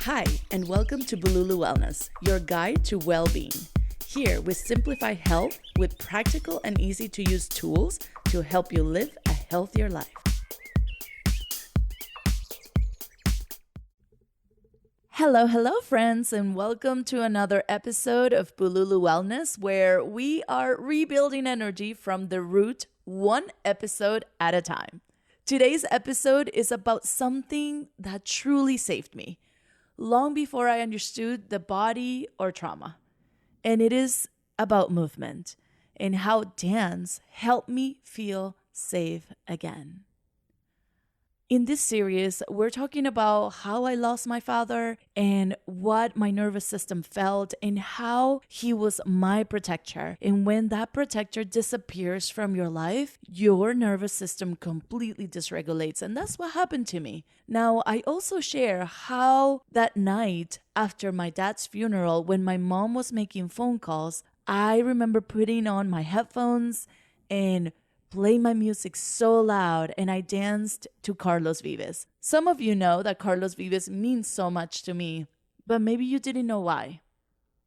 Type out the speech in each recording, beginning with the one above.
Hi, and welcome to Bululu Wellness, your guide to well-being. Here, we simplify health with practical and easy-to-use tools to help you live a healthier life. Hello, friends, and welcome to another episode of Bululu Wellness, where we are rebuilding energy from the root, one episode at a time. Today's episode is about something that truly saved me, long before I understood the body or trauma. And it is about movement and how dance helped me feel safe again. In this series, we're talking about how I lost my father and what my nervous system felt and how he was my protector. And when that protector disappears from your life, your nervous system completely dysregulates. And that's what happened to me. Now, I also share how that night after my dad's funeral, when my mom was making phone calls, I remember putting on my headphones and play my music so loud, and I danced to Carlos Vives. Some of you know that Carlos Vives means so much to me, but maybe you didn't know why.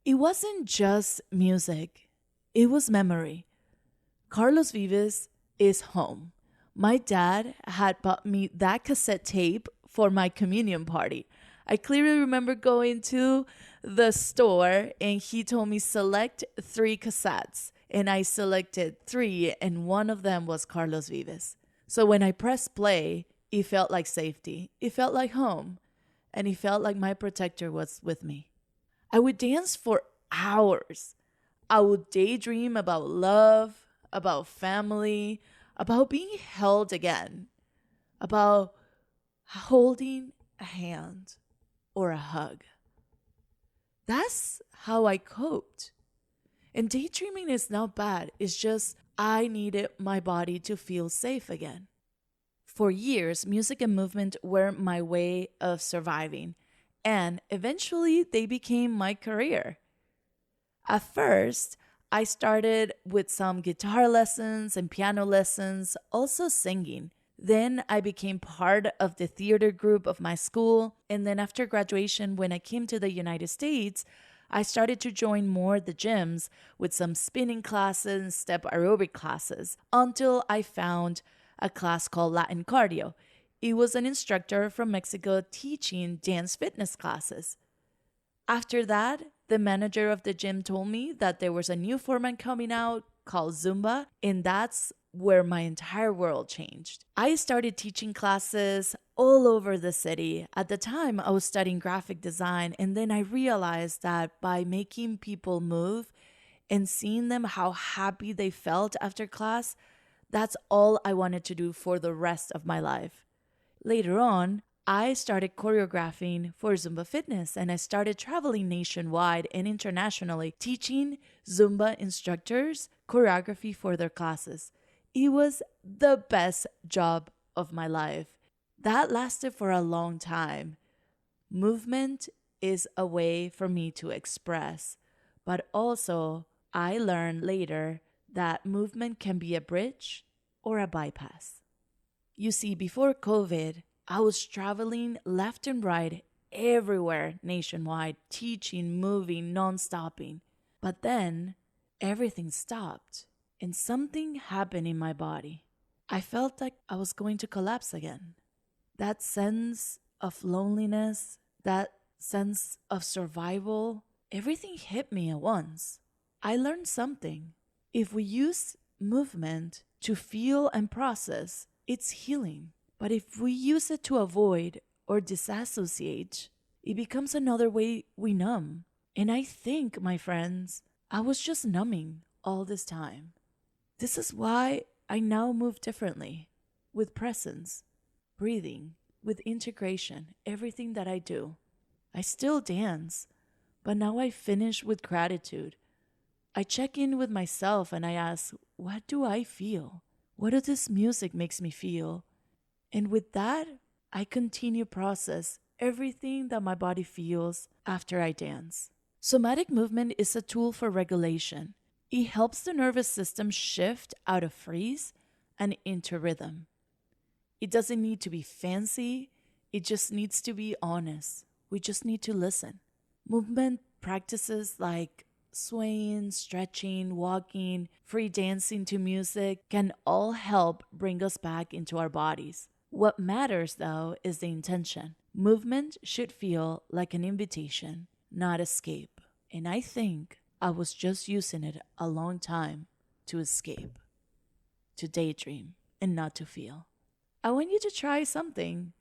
It wasn't just music, it was memory. Carlos Vives is home. My dad had bought me that cassette tape for my communion party. I clearly remember going to the store and he told me select 3 cassettes. And I selected 3, and one of them was Carlos Vives. So when I pressed play, it felt like safety. It felt like home. And it felt like my protector was with me. I would dance for hours. I would daydream about love, about family, about being held again, about holding a hand or a hug. That's how I coped. And daydreaming is not bad. It's just I needed my body to feel safe again. For years, music and movement were my way of surviving. And eventually, they became my career. At first, I started with some guitar lessons and piano lessons, also singing. Then I became part of the theater group of my school. And then after graduation, when I came to the United States, I started to join more the gyms with some spinning classes and step aerobic classes until I found a class called Latin Cardio. It was an instructor from Mexico teaching dance fitness classes. After that, the manager of the gym told me that there was a new format coming out called Zumba, and that's where my entire world changed. I started teaching classes all over the city. At the time, I was studying graphic design, and then I realized that by making people move and seeing them how happy they felt after class, that's all I wanted to do for the rest of my life. Later on, I started choreographing for Zumba Fitness, and I started traveling nationwide and internationally, teaching Zumba instructors choreography for their classes. It was the best job of my life. That lasted for a long time. Movement is a way for me to express, but also I learned later that movement can be a bridge or a bypass. You see, before COVID, I was traveling left and right everywhere nationwide, teaching, moving, non-stopping. But then everything stopped and something happened in my body. I felt like I was going to collapse again. That sense of loneliness, that sense of survival, everything hit me at once. I learned something. If we use movement to feel and process, it's healing. But if we use it to avoid or disassociate, it becomes another way we numb. And I think, my friends, I was just numbing all this time. This is why I now move differently, with presence, breathing, with integration, everything that I do. I still dance, but now I finish with gratitude. I check in with myself and I ask, what do I feel? What does this music makes me feel? And with that, I continue process everything that my body feels after I dance. Somatic movement is a tool for regulation. It helps the nervous system shift out of freeze and into rhythm. It doesn't need to be fancy. It just needs to be honest We just need to listen. Movement practices like swaying, stretching, walking, free dancing to music can all help bring us back into our bodies. What matters, though, is the intention. Movement should feel like an invitation, not escape. And I think I was just using it a long time to escape, to daydream, and not to feel. I want you to try something.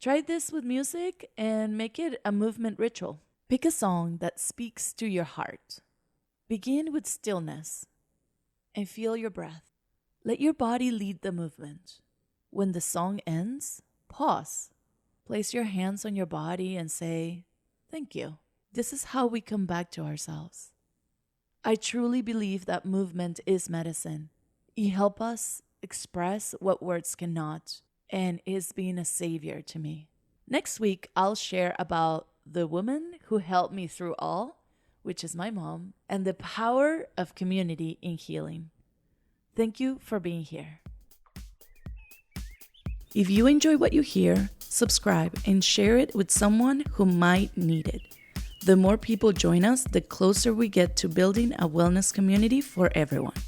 Try this with music and make it a movement ritual. Pick a song that speaks to your heart. Begin with stillness and feel your breath. Let your body lead the movement. When the song ends, pause. Place your hands on your body and say, "Thank you." This is how we come back to ourselves. I truly believe that movement is medicine. It helps us express what words cannot, and is being a savior to me. Next week, I'll share about the woman who helped me through all, which is my mom, and the power of community in healing. Thank you for being here. If you enjoy what you hear, subscribe and share it with someone who might need it. The more people join us, the closer we get to building a wellness community for everyone.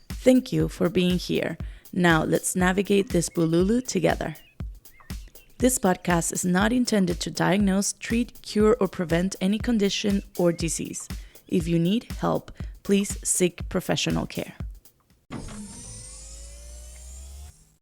Thank you for being here. Now let's navigate this bululu together. This podcast is not intended to diagnose, treat, cure, or prevent any condition or disease. If you need help, please seek professional care.